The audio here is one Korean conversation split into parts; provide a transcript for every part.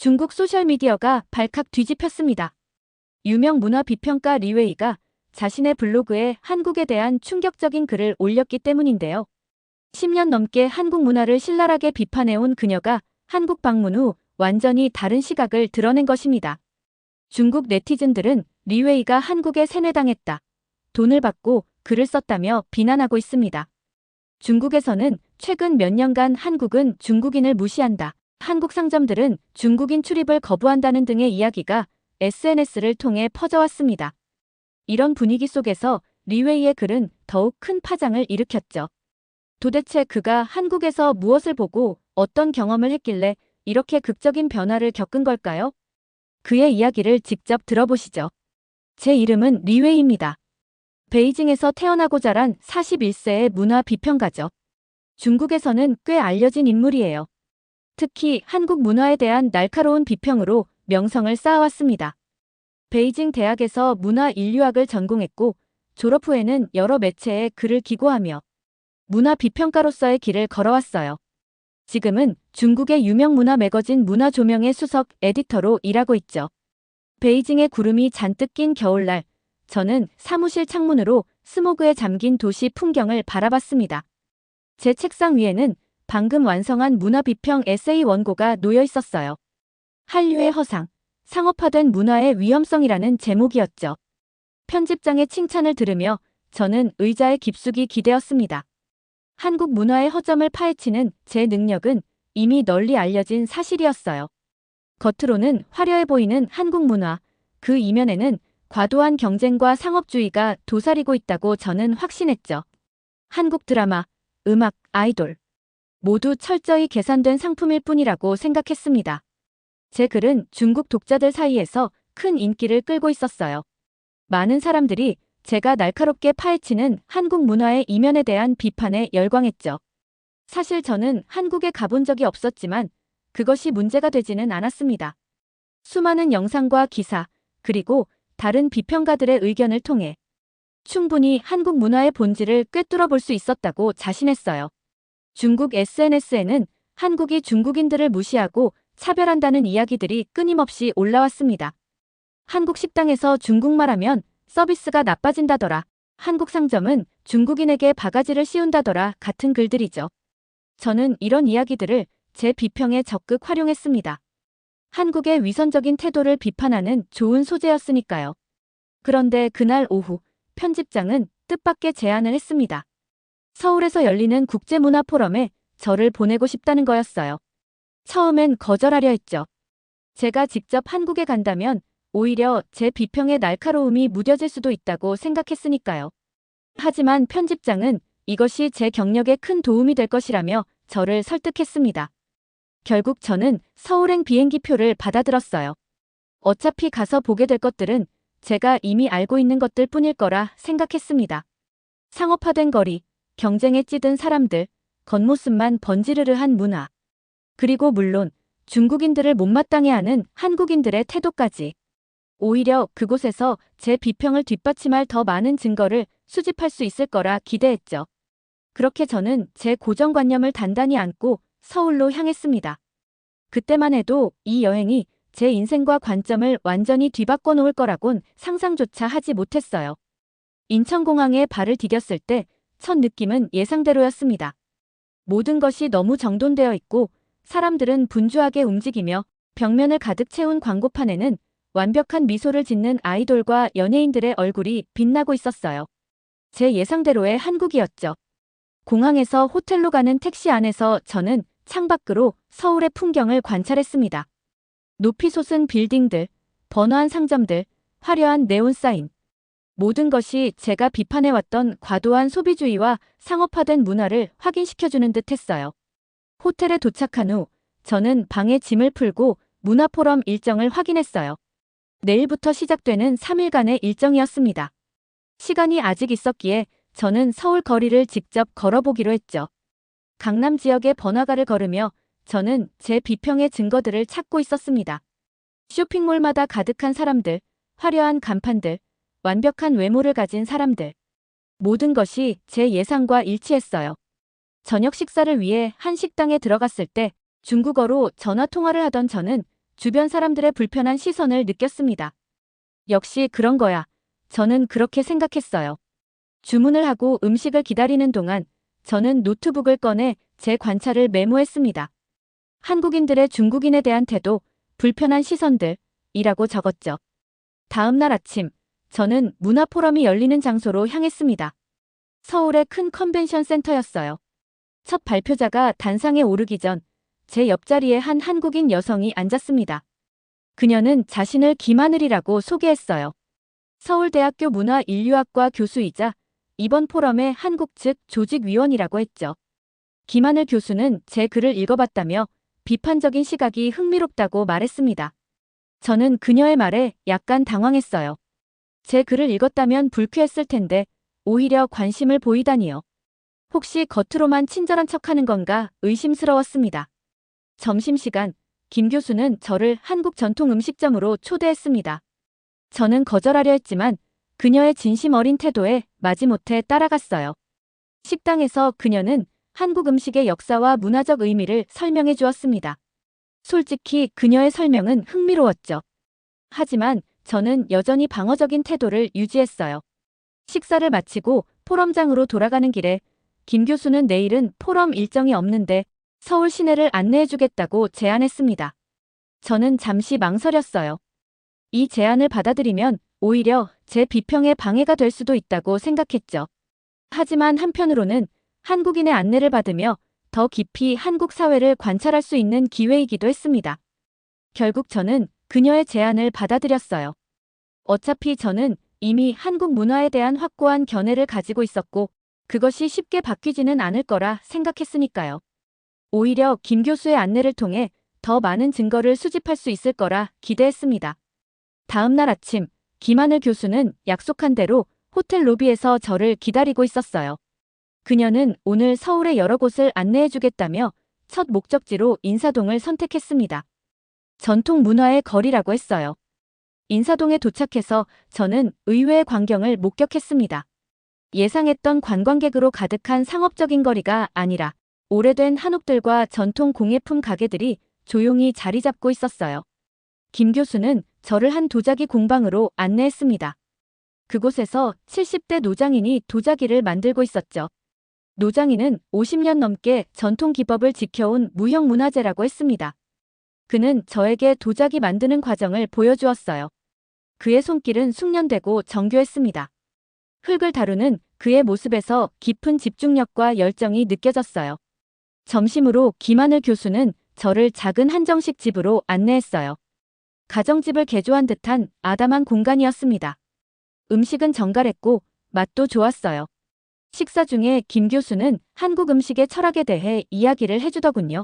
중국 소셜미디어가 발칵 뒤집혔습니다. 유명 문화 비평가 리웨이가 자신의 블로그에 한국에 대한 충격적인 글을 올렸기 때문인데요. 10년 넘게 한국 문화를 신랄하게 비판해온 그녀가 한국 방문 후 완전히 다른 시각을 드러낸 것입니다. 중국 네티즌들은 리웨이가 한국에 세뇌당했다, 돈을 받고 글을 썼다며 비난하고 있습니다. 중국에서는 최근 몇 년간 한국은 중국인을 무시한다, 한국 상점들은 중국인 출입을 거부한다는 등의 이야기가 SNS를 통해 퍼져왔습니다. 이런 분위기 속에서 리웨이의 글은 더욱 큰 파장을 일으켰죠. 도대체 그가 한국에서 무엇을 보고 어떤 경험을 했길래 이렇게 극적인 변화를 겪은 걸까요? 그의 이야기를 직접 들어보시죠. 제 이름은 리웨이입니다. 베이징에서 태어나고 자란 41세의 문화 비평가죠. 중국에서는 꽤 알려진 인물이에요. 특히 한국 문화에 대한 날카로운 비평으로 명성을 쌓아왔습니다. 베이징 대학에서 문화 인류학을 전공했고 졸업 후에는 여러 매체에 글을 기고하며 문화 비평가로서의 길을 걸어왔어요. 지금은 중국의 유명 문화 매거진 문화조명의 수석 에디터로 일하고 있죠. 베이징의 구름이 잔뜩 낀 겨울날, 저는 사무실 창문으로 스모그에 잠긴 도시 풍경을 바라봤습니다. 제 책상 위에는 방금 완성한 문화 비평 에세이 원고가 놓여 있었어요. 한류의 허상, 상업화된 문화의 위험성이라는 제목이었죠. 편집장의 칭찬을 들으며 저는 의자에 깊숙이 기대었습니다. 한국 문화의 허점을 파헤치는 제 능력은 이미 널리 알려진 사실이었어요. 겉으로는 화려해 보이는 한국 문화, 그 이면에는 과도한 경쟁과 상업주의가 도사리고 있다고 저는 확신했죠. 한국 드라마, 음악, 아이돌, 모두 철저히 계산된 상품일 뿐이라고 생각했습니다. 제 글은 중국 독자들 사이에서 큰 인기를 끌고 있었어요. 많은 사람들이 제가 날카롭게 파헤치는 한국 문화의 이면에 대한 비판에 열광했죠. 사실 저는 한국에 가본 적이 없었지만 그것이 문제가 되지는 않았습니다. 수많은 영상과 기사, 그리고 다른 비평가들의 의견을 통해 충분히 한국 문화의 본질을 꿰뚫어 볼 수 있었다고 자신했어요. 중국 SNS에는 한국이 중국인들을 무시하고 차별한다는 이야기들이 끊임없이 올라왔습니다. 한국 식당에서 중국말하면 서비스가 나빠진다더라, 한국 상점은 중국인에게 바가지를 씌운다더라 같은 글들이죠. 저는 이런 이야기들을 제 비평에 적극 활용했습니다. 한국의 위선적인 태도를 비판하는 좋은 소재였으니까요. 그런데 그날 오후, 편집장은 뜻밖의 제안을 했습니다. 서울에서 열리는 국제문화 포럼에 저를 보내고 싶다는 거였어요. 처음엔 거절하려 했죠. 제가 직접 한국에 간다면 오히려 제 비평의 날카로움이 무뎌질 수도 있다고 생각했으니까요. 하지만 편집장은 이것이 제 경력에 큰 도움이 될 것이라며 저를 설득했습니다. 결국 저는 서울행 비행기표를 받아들었어요. 어차피 가서 보게 될 것들은 제가 이미 알고 있는 것들 뿐일 거라 생각했습니다. 상업화된 거리, 경쟁에 찌든 사람들, 겉모습만 번지르르한 문화. 그리고 물론 중국인들을 못마땅해 하는 한국인들의 태도까지. 오히려 그곳에서 제 비평을 뒷받침할 더 많은 증거를 수집할 수 있을 거라 기대했죠. 그렇게 저는 제 고정관념을 단단히 안고 서울로 향했습니다. 그때만 해도 이 여행이 제 인생과 관점을 완전히 뒤바꿔 놓을 거라곤 상상조차 하지 못했어요. 인천공항에 발을 디뎠을 때 첫 느낌은 예상대로였습니다. 모든 것이 너무 정돈되어 있고 사람들은 분주하게 움직이며 벽면을 가득 채운 광고판에는 완벽한 미소를 짓는 아이돌과 연예인들의 얼굴이 빛나고 있었어요. 제 예상대로의 한국이었죠. 공항에서 호텔로 가는 택시 안에서 저는 창밖으로 서울의 풍경을 관찰했습니다. 높이 솟은 빌딩들, 번화한 상점들, 화려한 네온 사인. 모든 것이 제가 비판해왔던 과도한 소비주의와 상업화된 문화를 확인시켜주는 듯 했어요. 호텔에 도착한 후 저는 방에 짐을 풀고 문화포럼 일정을 확인했어요. 내일부터 시작되는 3일간의 일정이었습니다. 시간이 아직 있었기에 저는 서울 거리를 직접 걸어보기로 했죠. 강남 지역의 번화가를 걸으며 저는 제 비평의 증거들을 찾고 있었습니다. 쇼핑몰마다 가득한 사람들, 화려한 간판들, 완벽한 외모를 가진 사람들. 모든 것이 제 예상과 일치했어요. 저녁 식사를 위해 한 식당에 들어갔을 때 중국어로 전화 통화를 하던 저는 주변 사람들의 불편한 시선을 느꼈습니다. 역시 그런 거야. 저는 그렇게 생각했어요. 주문을 하고 음식을 기다리는 동안 저는 노트북을 꺼내 제 관찰을 메모했습니다. 한국인들의 중국인에 대한 태도, 불편한 시선들이라고 적었죠. 다음 날 아침, 저는 문화포럼이 열리는 장소로 향했습니다. 서울의 큰 컨벤션 센터였어요. 첫 발표자가 단상에 오르기 전 제 옆자리에 한 한국인 여성이 앉았습니다. 그녀는 자신을 김하늘이라고 소개했어요. 서울대학교 문화인류학과 교수이자 이번 포럼의 한국 측 조직위원이라고 했죠. 김하늘 교수는 제 글을 읽어봤다며 비판적인 시각이 흥미롭다고 말했습니다. 저는 그녀의 말에 약간 당황했어요. 제 글을 읽었다면 불쾌했을 텐데 오히려 관심을 보이다니요. 혹시 겉으로만 친절한 척하는 건가 의심스러웠습니다. 점심시간, 김 교수는 저를 한국 전통 음식점으로 초대했습니다. 저는 거절하려 했지만 그녀의 진심 어린 태도에 마지못해 따라갔어요. 식당에서 그녀는 한국 음식의 역사와 문화적 의미를 설명해 주었습니다. 솔직히 그녀의 설명은 흥미로웠죠. 하지만 저는 여전히 방어적인 태도를 유지했어요. 식사를 마치고 포럼장으로 돌아가는 길에 김 교수는 내일은 포럼 일정이 없는데 서울 시내를 안내해주겠다고 제안했습니다. 저는 잠시 망설였어요. 이 제안을 받아들이면 오히려 제 비평에 방해가 될 수도 있다고 생각했죠. 하지만 한편으로는 한국인의 안내를 받으며 더 깊이 한국 사회를 관찰할 수 있는 기회이기도 했습니다. 결국 저는 그녀의 제안을 받아들였어요. 어차피 저는 이미 한국 문화에 대한 확고한 견해를 가지고 있었고 그것이 쉽게 바뀌지는 않을 거라 생각했으니까요. 오히려 김 교수의 안내를 통해 더 많은 증거를 수집할 수 있을 거라 기대했습니다. 다음 날 아침, 김하늘 교수는 약속한 대로 호텔 로비에서 저를 기다리고 있었어요. 그녀는 오늘 서울의 여러 곳을 안내해주겠다며 첫 목적지로 인사동을 선택했습니다. 전통 문화의 거리라고 했어요. 인사동에 도착해서 저는 의외의 광경을 목격했습니다. 예상했던 관광객으로 가득한 상업적인 거리가 아니라 오래된 한옥들과 전통 공예품 가게들이 조용히 자리 잡고 있었어요. 김 교수는 저를 한 도자기 공방으로 안내했습니다. 그곳에서 70대 노장인이 도자기를 만들고 있었죠. 노장인은 50년 넘게 전통 기법을 지켜온 무형문화재라고 했습니다. 그는 저에게 도자기 만드는 과정을 보여주었어요. 그의 손길은 숙련되고 정교했습니다. 흙을 다루는 그의 모습에서 깊은 집중력과 열정이 느껴졌어요. 점심으로 김하늘 교수는 저를 작은 한정식 집으로 안내했어요. 가정집을 개조한 듯한 아담한 공간이었습니다. 음식은 정갈했고 맛도 좋았어요. 식사 중에 김 교수는 한국 음식의 철학에 대해 이야기를 해주더군요.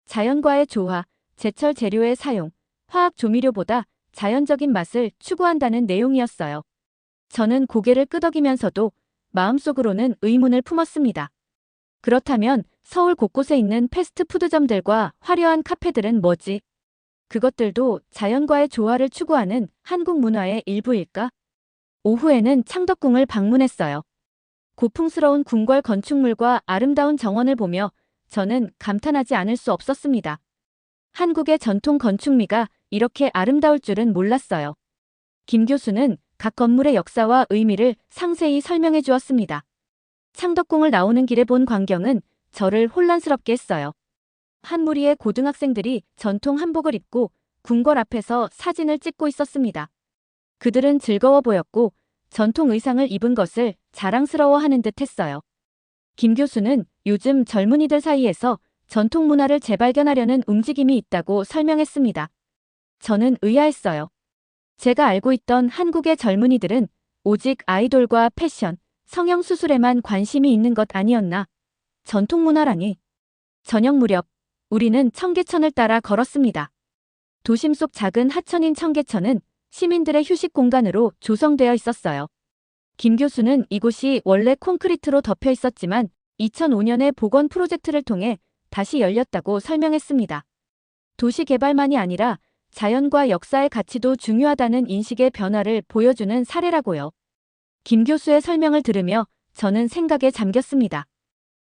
자연과의 조화, 제철 재료의 사용, 화학 조미료보다 자연적인 맛을 추구한다는 내용이었어요. 저는 고개를 끄덕이면서도 마음속으로는 의문을 품었습니다. 그렇다면 서울 곳곳에 있는 패스트푸드점들과 화려한 카페들은 뭐지? 그것들도 자연과의 조화를 추구하는 한국 문화의 일부일까? 오후에는 창덕궁을 방문했어요. 고풍스러운 궁궐 건축물과 아름다운 정원을 보며 저는 감탄하지 않을 수 없었습니다. 한국의 전통 건축미가 이렇게 아름다울 줄은 몰랐어요. 김 교수는 각 건물의 역사와 의미를 상세히 설명해 주었습니다. 창덕궁을 나오는 길에 본 광경은 저를 혼란스럽게 했어요. 한 무리의 고등학생들이 전통 한복을 입고 궁궐 앞에서 사진을 찍고 있었습니다. 그들은 즐거워 보였고 전통 의상을 입은 것을 자랑스러워하는 듯 했어요. 김 교수는 요즘 젊은이들 사이에서 전통 문화를 재발견하려는 움직임이 있다고 설명했습니다. 저는 의아했어요. 제가 알고 있던 한국의 젊은이들은 오직 아이돌과 패션, 성형수술에만 관심이 있는 것 아니었나? 전통 문화라니. 저녁 무렵 우리는 청계천을 따라 걸었습니다. 도심 속 작은 하천인 청계천은 시민들의 휴식 공간으로 조성되어 있었어요. 김 교수는 이곳이 원래 콘크리트로 덮여 있었지만 2005년에 복원 프로젝트를 통해 다시 열렸다고 설명했습니다. 도시 개발만이 아니라 자연과 역사의 가치도 중요하다는 인식의 변화를 보여주는 사례라고요. 김 교수의 설명을 들으며 저는 생각에 잠겼습니다.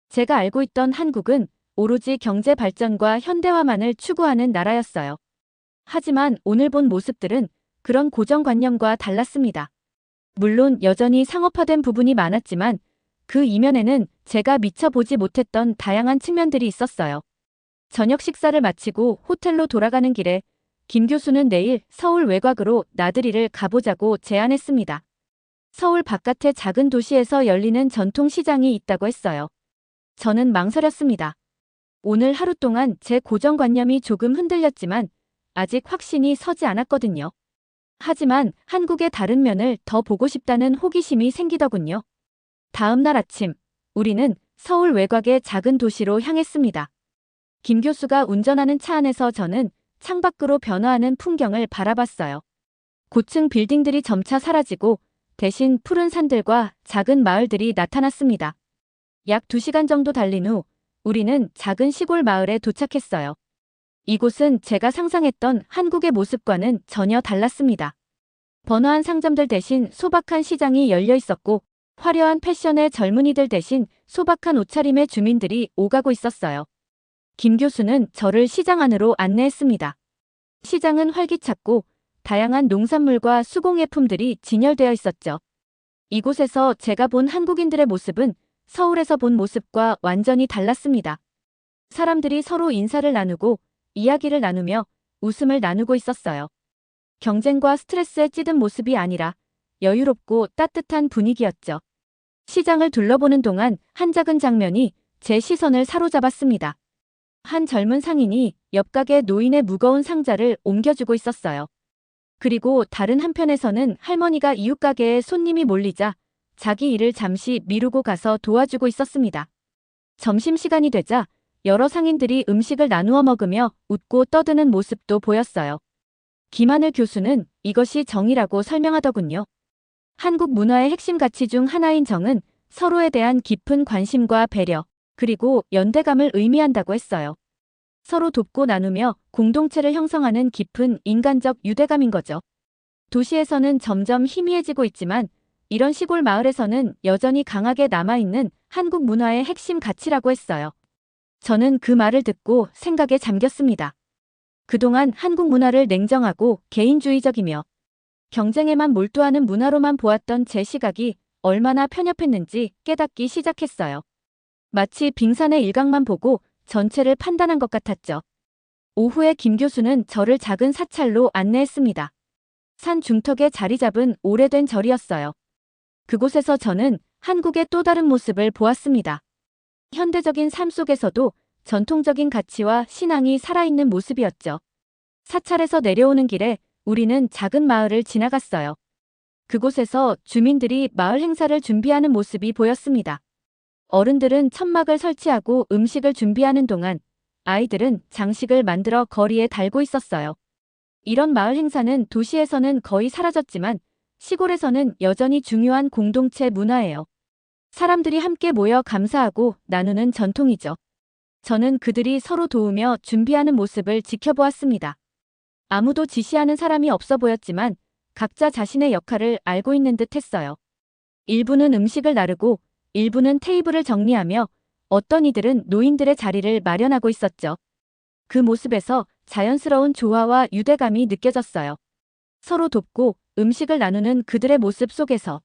제가 알고 있던 한국은 오로지 경제 발전과 현대화만을 추구하는 나라였어요. 하지만 오늘 본 모습들은 그런 고정관념과 달랐습니다. 물론 여전히 상업화된 부분이 많았지만 그 이면에는 제가 미처 보지 못했던 다양한 측면들이 있었어요. 저녁 식사를 마치고 호텔로 돌아가는 길에 김 교수는 내일 서울 외곽으로 나들이를 가보자고 제안했습니다. 서울 바깥의 작은 도시에서 열리는 전통시장이 있다고 했어요. 저는 망설였습니다. 오늘 하루 동안 제 고정관념이 조금 흔들렸지만 아직 확신이 서지 않았거든요. 하지만 한국의 다른 면을 더 보고 싶다는 호기심이 생기더군요. 다음 날 아침, 우리는 서울 외곽의 작은 도시로 향했습니다. 김 교수가 운전하는 차 안에서 저는 창밖으로 변화하는 풍경을 바라봤어요. 고층 빌딩들이 점차 사라지고 대신 푸른 산들과 작은 마을들이 나타났습니다. 약 2시간 정도 달린 후 우리는 작은 시골 마을에 도착했어요. 이곳은 제가 상상했던 한국의 모습과는 전혀 달랐습니다. 번화한 상점들 대신 소박한 시장이 열려 있었고 화려한 패션의 젊은이들 대신 소박한 옷차림의 주민들이 오가고 있었어요. 김 교수는 저를 시장 안으로 안내했습니다. 시장은 활기찼고 다양한 농산물과 수공예품들이 진열되어 있었죠. 이곳에서 제가 본 한국인들의 모습은 서울에서 본 모습과 완전히 달랐습니다. 사람들이 서로 인사를 나누고 이야기를 나누며 웃음을 나누고 있었어요. 경쟁과 스트레스에 찌든 모습이 아니라 여유롭고 따뜻한 분위기였죠. 시장을 둘러보는 동안 한 작은 장면이 제 시선을 사로잡았습니다. 한 젊은 상인이 옆 가게 노인의 무거운 상자를 옮겨주고 있었어요. 그리고 다른 한편에서는 할머니가 이웃 가게에 손님이 몰리자 자기 일을 잠시 미루고 가서 도와주고 있었습니다. 점심시간이 되자 여러 상인들이 음식을 나누어 먹으며 웃고 떠드는 모습도 보였어요. 김하늘 교수는 이것이 정이라고 설명하더군요. 한국 문화의 핵심 가치 중 하나인 정은 서로에 대한 깊은 관심과 배려, 그리고 연대감을 의미한다고 했어요. 서로 돕고 나누며 공동체를 형성하는 깊은 인간적 유대감인 거죠. 도시에서는 점점 희미해지고 있지만 이런 시골 마을에서는 여전히 강하게 남아있는 한국 문화의 핵심 가치라고 했어요. 저는 그 말을 듣고 생각에 잠겼습니다. 그동안 한국 문화를 냉정하고 개인주의적이며 경쟁에만 몰두하는 문화로만 보았던 제 시각이 얼마나 편협했는지 깨닫기 시작했어요. 마치 빙산의 일각만 보고 전체를 판단한 것 같았죠. 오후에 김 교수는 저를 작은 사찰로 안내했습니다. 산 중턱에 자리 잡은 오래된 절이었어요. 그곳에서 저는 한국의 또 다른 모습을 보았습니다. 현대적인 삶 속에서도 전통적인 가치와 신앙이 살아있는 모습이었죠. 사찰에서 내려오는 길에 우리는 작은 마을을 지나갔어요. 그곳에서 주민들이 마을 행사를 준비하는 모습이 보였습니다. 어른들은 천막을 설치하고 음식을 준비하는 동안 아이들은 장식을 만들어 거리에 달고 있었어요. 이런 마을 행사는 도시에서는 거의 사라졌지만 시골에서는 여전히 중요한 공동체 문화예요. 사람들이 함께 모여 감사하고 나누는 전통이죠. 저는 그들이 서로 도우며 준비하는 모습을 지켜보았습니다. 아무도 지시하는 사람이 없어 보였지만 각자 자신의 역할을 알고 있는 듯 했어요. 일부는 음식을 나르고 일부는 테이블을 정리하며 어떤 이들은 노인들의 자리를 마련하고 있었죠. 그 모습에서 자연스러운 조화와 유대감이 느껴졌어요. 서로 돕고 음식을 나누는 그들의 모습 속에서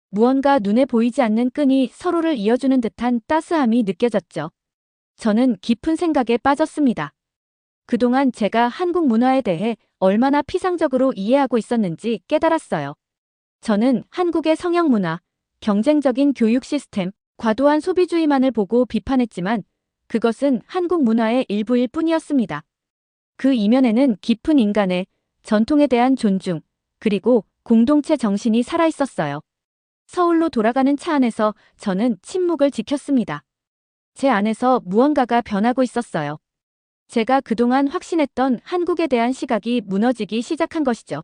무언가 눈에 보이지 않는 끈이 서로를 이어주는 듯한 따스함이 느껴졌죠. 저는 깊은 생각에 빠졌습니다. 그동안 제가 한국 문화에 대해 얼마나 피상적으로 이해하고 있었는지 깨달았어요. 저는 한국의 성형 문화, 경쟁적인 교육 시스템, 과도한 소비주의만을 보고 비판했지만 그것은 한국 문화의 일부일 뿐이었습니다. 그 이면에는 깊은 인간의 전통에 대한 존중, 그리고 공동체 정신이 살아있었어요. 서울로 돌아가는 차 안에서 저는 침묵을 지켰습니다. 제 안에서 무언가가 변하고 있었어요. 제가 그동안 확신했던 한국에 대한 시각이 무너지기 시작한 것이죠.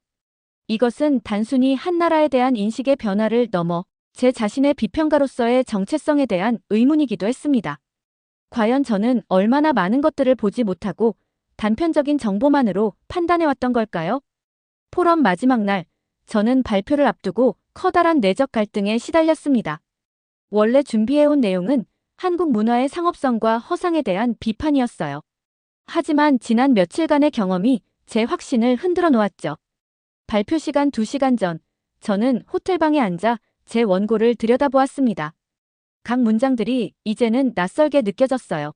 이것은 단순히 한 나라에 대한 인식의 변화를 넘어 제 자신의 비평가로서의 정체성에 대한 의문이기도 했습니다. 과연 저는 얼마나 많은 것들을 보지 못하고 단편적인 정보만으로 판단해왔던 걸까요? 포럼 마지막 날, 저는 발표를 앞두고 커다란 내적 갈등에 시달렸습니다. 원래 준비해온 내용은 한국 문화의 상업성과 허상에 대한 비판이었어요. 하지만 지난 며칠간의 경험이 제 확신을 흔들어 놓았죠. 발표 시간 2시간 전, 저는 호텔방에 앉아 제 원고를 들여다보았습니다. 각 문장들이 이제는 낯설게 느껴졌어요.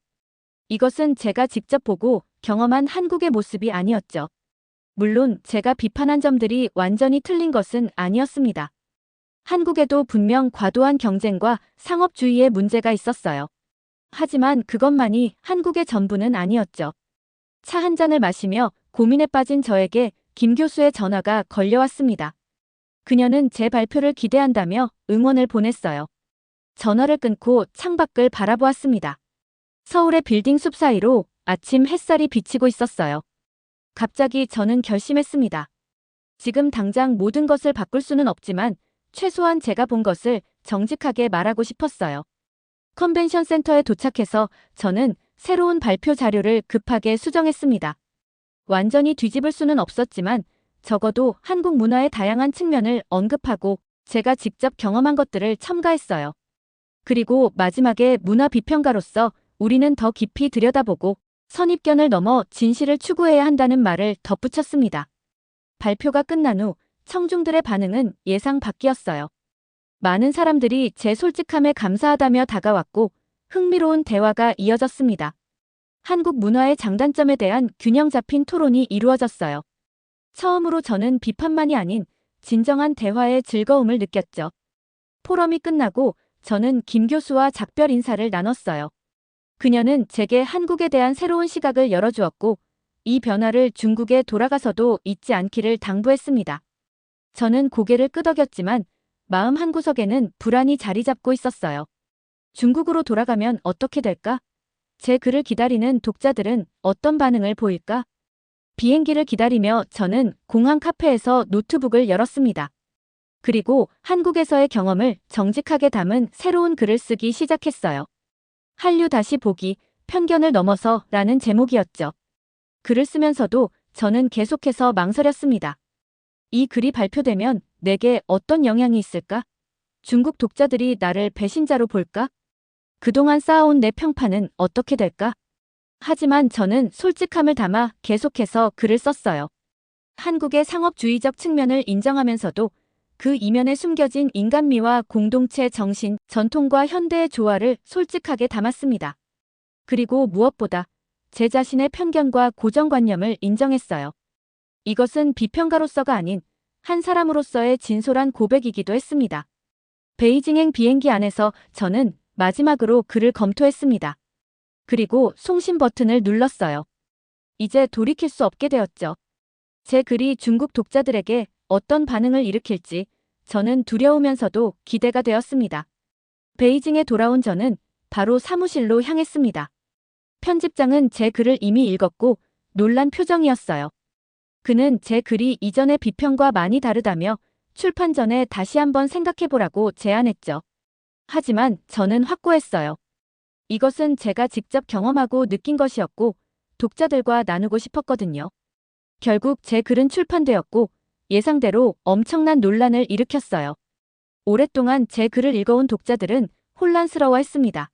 이것은 제가 직접 보고 경험한 한국의 모습이 아니었죠. 물론 제가 비판한 점들이 완전히 틀린 것은 아니었습니다. 한국에도 분명 과도한 경쟁과 상업주의의 문제가 있었어요. 하지만 그것만이 한국의 전부는 아니었죠. 차 한 잔을 마시며 고민에 빠진 저에게 김 교수의 전화가 걸려왔습니다. 그녀는 제 발표를 기대한다며 응원을 보냈어요. 전화를 끊고 창밖을 바라보았습니다. 서울의 빌딩 숲 사이로 아침 햇살이 비치고 있었어요. 갑자기 저는 결심했습니다. 지금 당장 모든 것을 바꿀 수는 없지만 최소한 제가 본 것을 정직하게 말하고 싶었어요. 컨벤션 센터에 도착해서 저는 새로운 발표 자료를 급하게 수정했습니다. 완전히 뒤집을 수는 없었지만 적어도 한국 문화의 다양한 측면을 언급하고 제가 직접 경험한 것들을 첨가했어요. 그리고 마지막에 문화 비평가로서 우리는 더 깊이 들여다보고 선입견을 넘어 진실을 추구해야 한다는 말을 덧붙였습니다. 발표가 끝난 후 청중들의 반응은 예상 밖이었어요. 많은 사람들이 제 솔직함에 감사하다며 다가왔고 흥미로운 대화가 이어졌습니다. 한국 문화의 장단점에 대한 균형 잡힌 토론이 이루어졌어요. 처음으로 저는 비판만이 아닌 진정한 대화의 즐거움을 느꼈죠. 포럼이 끝나고 저는 김 교수와 작별 인사를 나눴어요. 그녀는 제게 한국에 대한 새로운 시각을 열어주었고 이 변화를 중국에 돌아가서도 잊지 않기를 당부했습니다. 저는 고개를 끄덕였지만 마음 한구석에는 불안이 자리 잡고 있었어요. 중국으로 돌아가면 어떻게 될까? 제 글을 기다리는 독자들은 어떤 반응을 보일까? 비행기를 기다리며 저는 공항 카페에서 노트북을 열었습니다. 그리고 한국에서의 경험을 정직하게 담은 새로운 글을 쓰기 시작했어요. 한류 다시 보기, 편견을 넘어서 라는 제목이었죠. 글을 쓰면서도 저는 계속해서 망설였습니다. 이 글이 발표되면 내게 어떤 영향이 있을까? 중국 독자들이 나를 배신자로 볼까? 그동안 쌓아온 내 평판은 어떻게 될까? 하지만 저는 솔직함을 담아 계속해서 글을 썼어요. 한국의 상업주의적 측면을 인정하면서도 그 이면에 숨겨진 인간미와 공동체 정신, 전통과 현대의 조화를 솔직하게 담았습니다. 그리고 무엇보다 제 자신의 편견과 고정관념을 인정했어요. 이것은 비평가로서가 아닌 한 사람으로서의 진솔한 고백이기도 했습니다. 베이징행 비행기 안에서 저는 마지막으로 글을 검토했습니다. 그리고 송신 버튼을 눌렀어요. 이제 돌이킬 수 없게 되었죠. 제 글이 중국 독자들에게 어떤 반응을 일으킬지 저는 두려우면서도 기대가 되었습니다. 베이징에 돌아온 저는 바로 사무실로 향했습니다. 편집장은 제 글을 이미 읽었고 놀란 표정이었어요. 그는 제 글이 이전의 비평과 많이 다르다며 출판 전에 다시 한번 생각해보라고 제안했죠. 하지만 저는 확고했어요. 이것은 제가 직접 경험하고 느낀 것이었고 독자들과 나누고 싶었거든요. 결국 제 글은 출판되었고 예상대로 엄청난 논란을 일으켰어요. 오랫동안 제 글을 읽어온 독자들은 혼란스러워했습니다.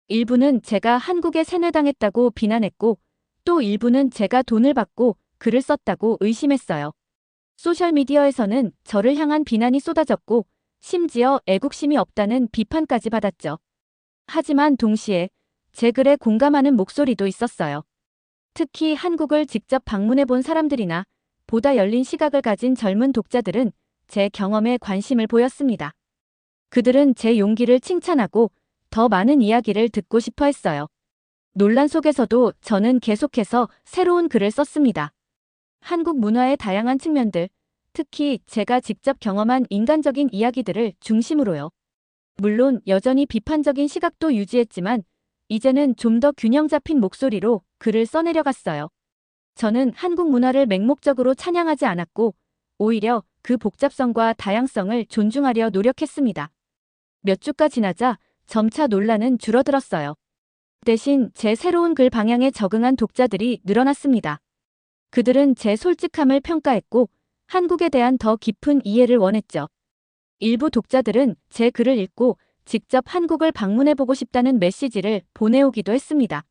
일부는 제가 한국에 세뇌당했다고 비난했고 또 일부는 제가 돈을 받고 글을 썼다고 의심했어요. 소셜미디어에서는 저를 향한 비난이 쏟아졌고 심지어 애국심이 없다는 비판까지 받았죠. 하지만 동시에 제 글에 공감하는 목소리도 있었어요. 특히 한국을 직접 방문해 본 사람들이나 보다 열린 시각을 가진 젊은 독자들은 제 경험에 관심을 보였습니다. 그들은 제 용기를 칭찬하고 더 많은 이야기를 듣고 싶어 했어요. 논란 속에서도 저는 계속해서 새로운 글을 썼습니다. 한국 문화의 다양한 측면들, 특히 제가 직접 경험한 인간적인 이야기들을 중심으로요. 물론 여전히 비판적인 시각도 유지했지만 이제는 좀 더 균형 잡힌 목소리로 글을 써내려갔어요. 저는 한국 문화를 맹목적으로 찬양하지 않았고 오히려 그 복잡성과 다양성을 존중하려 노력했습니다. 몇 주가 지나자 점차 논란은 줄어들었어요. 대신 제 새로운 글 방향에 적응한 독자들이 늘어났습니다. 그들은 제 솔직함을 평가했고 한국에 대한 더 깊은 이해를 원했죠. 일부 독자들은 제 글을 읽고 직접 한국을 방문해보고 싶다는 메시지를 보내오기도 했습니다.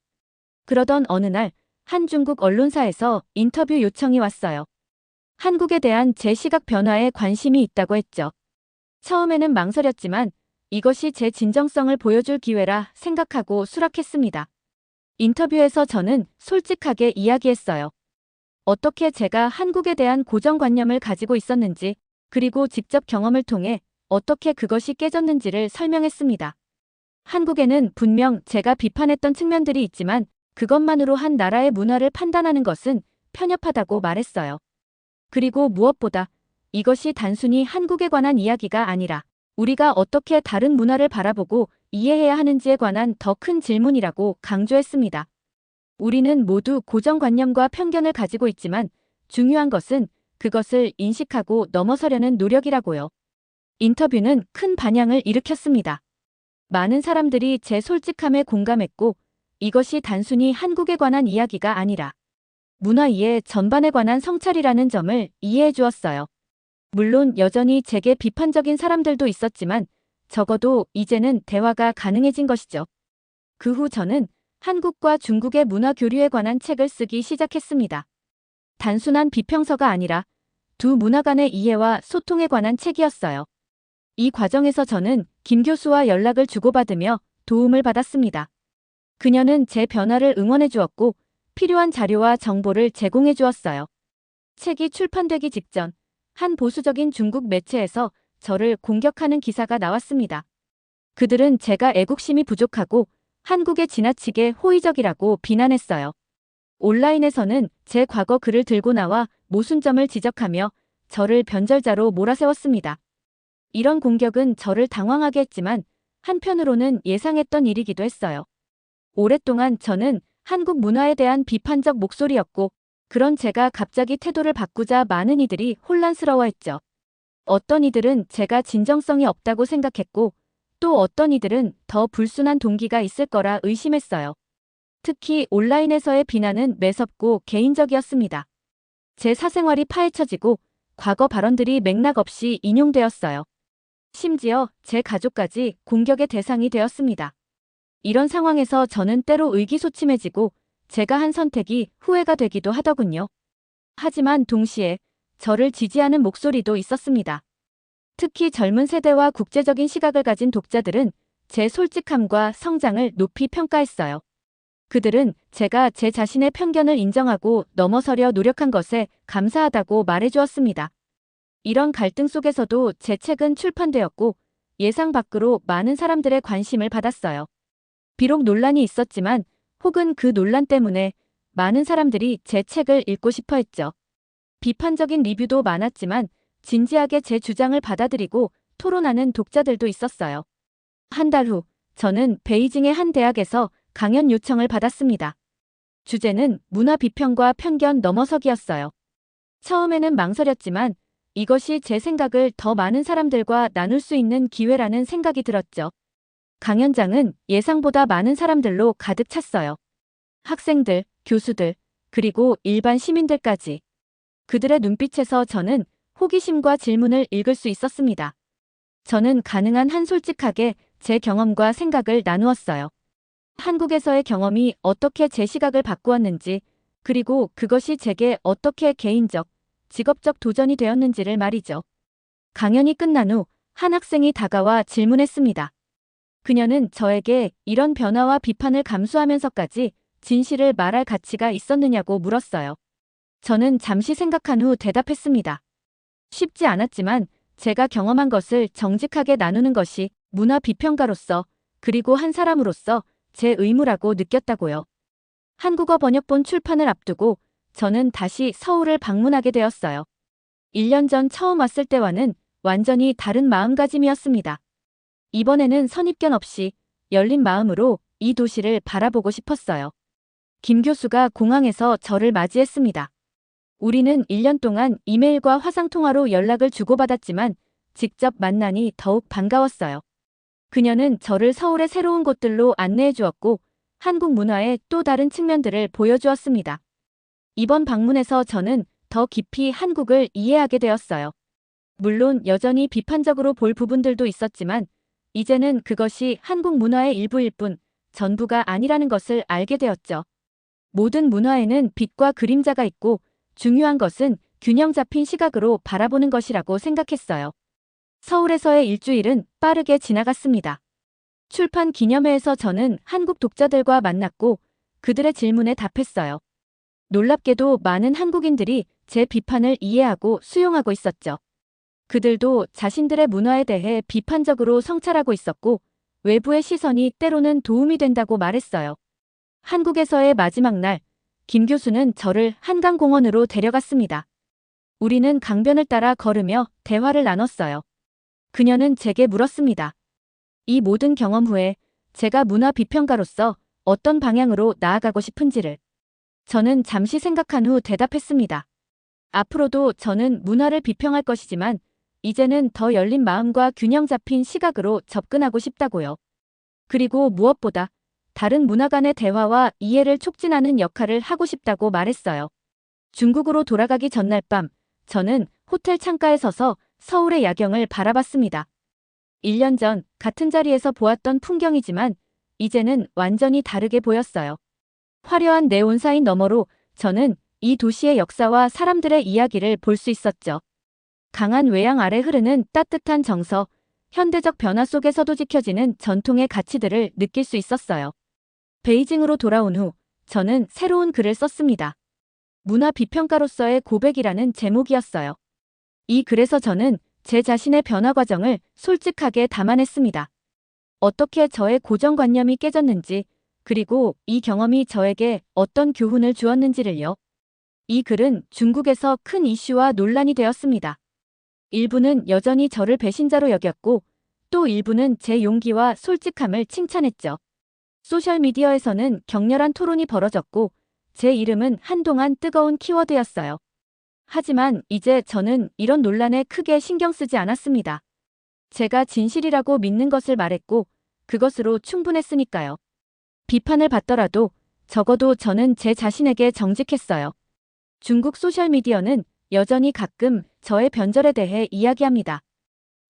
그러던 어느 날 한 중국 언론사에서 인터뷰 요청이 왔어요. 한국에 대한 제 시각 변화에 관심이 있다고 했죠. 처음에는 망설였지만 이것이 제 진정성을 보여줄 기회라 생각하고 수락했습니다. 인터뷰에서 저는 솔직하게 이야기했어요. 어떻게 제가 한국에 대한 고정관념을 가지고 있었는지, 그리고 직접 경험을 통해 어떻게 그것이 깨졌는지를 설명했습니다. 한국에는 분명 제가 비판했던 측면들이 있지만 그것만으로 한 나라의 문화를 판단하는 것은 편협하다고 말했어요. 그리고 무엇보다 이것이 단순히 한국에 관한 이야기가 아니라 우리가 어떻게 다른 문화를 바라보고 이해해야 하는지에 관한 더 큰 질문이라고 강조했습니다. 우리는 모두 고정관념과 편견을 가지고 있지만 중요한 것은 그것을 인식하고 넘어서려는 노력이라고요. 인터뷰는 큰 반향을 일으켰습니다. 많은 사람들이 제 솔직함에 공감했고 이것이 단순히 한국에 관한 이야기가 아니라 문화 이해 전반에 관한 성찰이라는 점을 이해해 주었어요. 물론 여전히 제게 비판적인 사람들도 있었지만 적어도 이제는 대화가 가능해진 것이죠. 그 후 저는 한국과 중국의 문화 교류에 관한 책을 쓰기 시작했습니다. 단순한 비평서가 아니라 두 문화 간의 이해와 소통에 관한 책이었어요. 이 과정에서 저는 김 교수와 연락을 주고받으며 도움을 받았습니다. 그녀는 제 변화를 응원해 주었고 필요한 자료와 정보를 제공해 주었어요. 책이 출판되기 직전 한 보수적인 중국 매체에서 저를 공격하는 기사가 나왔습니다. 그들은 제가 애국심이 부족하고 한국에 지나치게 호의적이라고 비난했어요. 온라인에서는 제 과거 글을 들고 나와 모순점을 지적하며 저를 변절자로 몰아세웠습니다. 이런 공격은 저를 당황하게 했지만 한편으로는 예상했던 일이기도 했어요. 오랫동안 저는 한국 문화에 대한 비판적 목소리였고 그런 제가 갑자기 태도를 바꾸자 많은 이들이 혼란스러워했죠. 어떤 이들은 제가 진정성이 없다고 생각했고 또 어떤 이들은 더 불순한 동기가 있을 거라 의심했어요. 특히 온라인에서의 비난은 매섭고 개인적이었습니다. 제 사생활이 파헤쳐지고 과거 발언들이 맥락 없이 인용되었어요. 심지어 제 가족까지 공격의 대상이 되었습니다. 이런 상황에서 저는 때로 의기소침해지고 제가 한 선택이 후회가 되기도 하더군요. 하지만 동시에 저를 지지하는 목소리도 있었습니다. 특히 젊은 세대와 국제적인 시각을 가진 독자들은 제 솔직함과 성장을 높이 평가했어요. 그들은 제가 제 자신의 편견을 인정하고 넘어서려 노력한 것에 감사하다고 말해주었습니다. 이런 갈등 속에서도 제 책은 출판되었고 예상 밖으로 많은 사람들의 관심을 받았어요. 비록 논란이 있었지만 혹은 그 논란 때문에 많은 사람들이 제 책을 읽고 싶어 했죠. 비판적인 리뷰도 많았지만 진지하게 제 주장을 받아들이고 토론하는 독자들도 있었어요. 한 달 후, 저는 베이징의 한 대학에서 강연 요청을 받았습니다. 주제는 문화 비평과 편견 넘어서기였어요. 처음에는 망설였지만 이것이 제 생각을 더 많은 사람들과 나눌 수 있는 기회라는 생각이 들었죠. 강연장은 예상보다 많은 사람들로 가득 찼어요. 학생들, 교수들, 그리고 일반 시민들까지. 그들의 눈빛에서 저는 호기심과 질문을 읽을 수 있었습니다. 저는 가능한 한 솔직하게 제 경험과 생각을 나누었어요. 한국에서의 경험이 어떻게 제 시각을 바꾸었는지, 그리고 그것이 제게 어떻게 개인적, 직업적 도전이 되었는지를 말이죠. 강연이 끝난 후 한 학생이 다가와 질문했습니다. 그녀는 저에게 이런 변화와 비판을 감수하면서까지 진실을 말할 가치가 있었느냐고 물었어요. 저는 잠시 생각한 후 대답했습니다. 쉽지 않았지만 제가 경험한 것을 정직하게 나누는 것이 문화 비평가로서 그리고 한 사람으로서 제 의무라고 느꼈다고요. 한국어 번역본 출판을 앞두고 저는 다시 서울을 방문하게 되었어요. 1년 전 처음 왔을 때와는 완전히 다른 마음가짐이었습니다. 이번에는 선입견 없이 열린 마음으로 이 도시를 바라보고 싶었어요. 김 교수가 공항에서 저를 맞이했습니다. 우리는 1년 동안 이메일과 화상통화로 연락을 주고받았지만 직접 만나니 더욱 반가웠어요. 그녀는 저를 서울의 새로운 곳들로 안내해 주었고 한국 문화의 또 다른 측면들을 보여주었습니다. 이번 방문에서 저는 더 깊이 한국을 이해하게 되었어요. 물론 여전히 비판적으로 볼 부분들도 있었지만 이제는 그것이 한국 문화의 일부일 뿐 전부가 아니라는 것을 알게 되었죠. 모든 문화에는 빛과 그림자가 있고 중요한 것은 균형 잡힌 시각으로 바라보는 것이라고 생각했어요. 서울에서의 일주일은 빠르게 지나갔습니다. 출판 기념회에서 저는 한국 독자들과 만났고 그들의 질문에 답했어요. 놀랍게도 많은 한국인들이 제 비판을 이해하고 수용하고 있었죠. 그들도 자신들의 문화에 대해 비판적으로 성찰하고 있었고 외부의 시선이 때로는 도움이 된다고 말했어요. 한국에서의 마지막 날, 김 교수는 저를 한강공원으로 데려갔습니다. 우리는 강변을 따라 걸으며 대화를 나눴어요. 그녀는 제게 물었습니다. 이 모든 경험 후에 제가 문화 비평가로서 어떤 방향으로 나아가고 싶은지를. 저는 잠시 생각한 후 대답했습니다. 앞으로도 저는 문화를 비평할 것이지만 이제는 더 열린 마음과 균형 잡힌 시각으로 접근하고 싶다고요. 그리고 무엇보다 다른 문화 간의 대화와 이해를 촉진하는 역할을 하고 싶다고 말했어요. 중국으로 돌아가기 전날 밤, 저는 호텔 창가에 서서 서울의 야경을 바라봤습니다. 1년 전 같은 자리에서 보았던 풍경이지만 이제는 완전히 다르게 보였어요. 화려한 네온사인 너머로 저는 이 도시의 역사와 사람들의 이야기를 볼 수 있었죠. 강한 외양 아래 흐르는 따뜻한 정서, 현대적 변화 속에서도 지켜지는 전통의 가치들을 느낄 수 있었어요. 베이징으로 돌아온 후 저는 새로운 글을 썼습니다. 문화 비평가로서의 고백이라는 제목이었어요. 이 글에서 저는 제 자신의 변화 과정을 솔직하게 담아냈습니다. 어떻게 저의 고정관념이 깨졌는지, 그리고 이 경험이 저에게 어떤 교훈을 주었는지를요. 이 글은 중국에서 큰 이슈와 논란이 되었습니다. 일부는 여전히 저를 배신자로 여겼고, 또 일부는 제 용기와 솔직함을 칭찬했죠. 소셜미디어에서는 격렬한 토론이 벌어졌고, 제 이름은 한동안 뜨거운 키워드였어요. 하지만 이제 저는 이런 논란에 크게 신경 쓰지 않았습니다. 제가 진실이라고 믿는 것을 말했고, 그것으로 충분했으니까요. 비판을 받더라도 적어도 저는 제 자신에게 정직했어요. 중국 소셜미디어는 여전히 가끔 저의 변절에 대해 이야기합니다.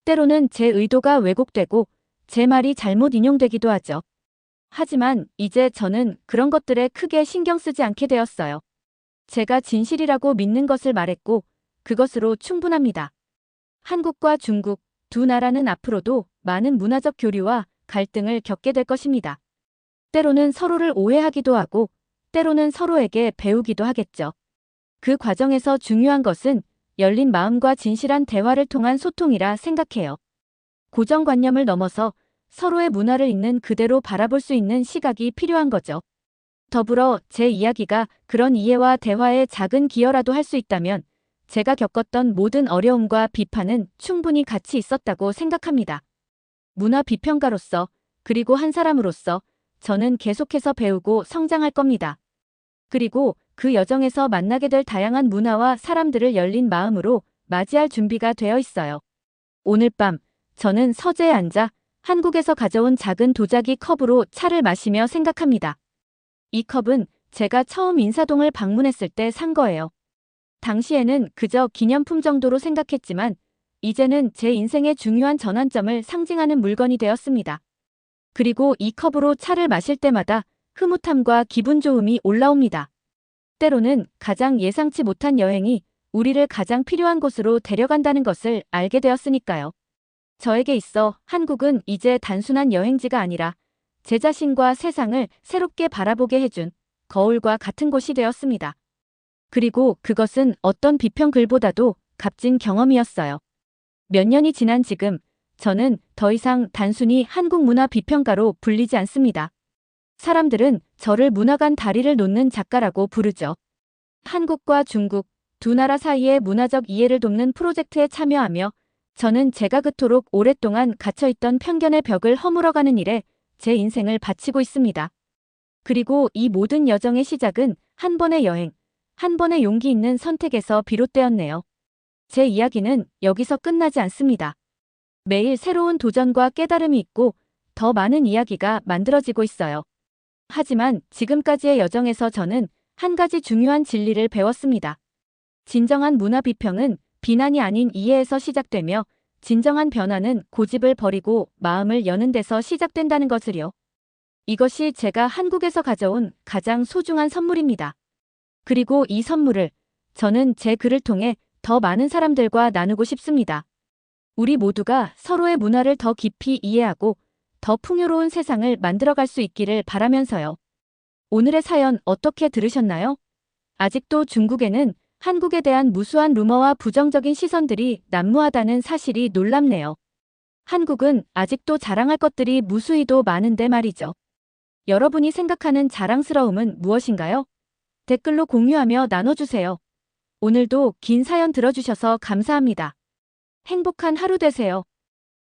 때로는 제 의도가 왜곡되고 제 말이 잘못 인용되기도 하죠. 하지만 이제 저는 그런 것들에 크게 신경 쓰지 않게 되었어요. 제가 진실이라고 믿는 것을 말했고 그것으로 충분합니다. 한국과 중국 두 나라는 앞으로도 많은 문화적 교류와 갈등을 겪게 될 것입니다. 때로는 서로를 오해하기도 하고 때로는 서로에게 배우기도 하겠죠. 그 과정에서 중요한 것은 열린 마음과 진실한 대화를 통한 소통이라 생각해요. 고정관념을 넘어서 서로의 문화를 있는 그대로 바라볼 수 있는 시각이 필요한 거죠. 더불어 제 이야기가 그런 이해와 대화의 작은 기여라도 할 수 있다면 제가 겪었던 모든 어려움과 비판은 충분히 가치 있었다고 생각합니다. 문화 비평가로서 그리고 한 사람으로서 저는 계속해서 배우고 성장할 겁니다. 그리고 그 여정에서 만나게 될 다양한 문화와 사람들을 열린 마음으로 맞이할 준비가 되어 있어요. 오늘 밤 저는 서재에 앉아 한국에서 가져온 작은 도자기 컵으로 차를 마시며 생각합니다. 이 컵은 제가 처음 인사동을 방문했을 때 산 거예요. 당시에는 그저 기념품 정도로 생각했지만 이제는 제 인생의 중요한 전환점을 상징하는 물건이 되었습니다. 그리고 이 컵으로 차를 마실 때마다 흐뭇함과 기분 좋음이 올라옵니다. 때로는 가장 예상치 못한 여행이 우리를 가장 필요한 곳으로 데려간다는 것을 알게 되었으니까요. 저에게 있어 한국은 이제 단순한 여행지가 아니라 제 자신과 세상을 새롭게 바라보게 해준 거울과 같은 곳이 되었습니다. 그리고 그것은 어떤 비평 글보다도 값진 경험이었어요. 몇 년이 지난 지금 저는 더 이상 단순히 한국 문화 비평가로 불리지 않습니다. 사람들은 저를 문화 간 다리를 놓는 작가라고 부르죠. 한국과 중국 두 나라 사이의 문화적 이해를 돕는 프로젝트에 참여하며 저는 제가 그토록 오랫동안 갇혀있던 편견의 벽을 허물어가는 일에 제 인생을 바치고 있습니다. 그리고 이 모든 여정의 시작은 한 번의 여행, 한 번의 용기 있는 선택에서 비롯되었네요. 제 이야기는 여기서 끝나지 않습니다. 매일 새로운 도전과 깨달음이 있고 더 많은 이야기가 만들어지고 있어요. 하지만 지금까지의 여정에서 저는 한 가지 중요한 진리를 배웠습니다. 진정한 문화 비평은 비난이 아닌 이해에서 시작되며 진정한 변화는 고집을 버리고 마음을 여는 데서 시작된다는 것을요. 이것이 제가 한국에서 가져온 가장 소중한 선물입니다. 그리고 이 선물을 저는 제 글을 통해 더 많은 사람들과 나누고 싶습니다. 우리 모두가 서로의 문화를 더 깊이 이해하고 더 풍요로운 세상을 만들어갈 수 있기를 바라면서요. 오늘의 사연 어떻게 들으셨나요? 아직도 중국에는 한국에 대한 무수한 루머와 부정적인 시선들이 난무하다는 사실이 놀랍네요. 한국은 아직도 자랑할 것들이 무수히도 많은데 말이죠. 여러분이 생각하는 자랑스러움은 무엇인가요? 댓글로 공유하며 나눠주세요. 오늘도 긴 사연 들어주셔서 감사합니다. 행복한 하루 되세요.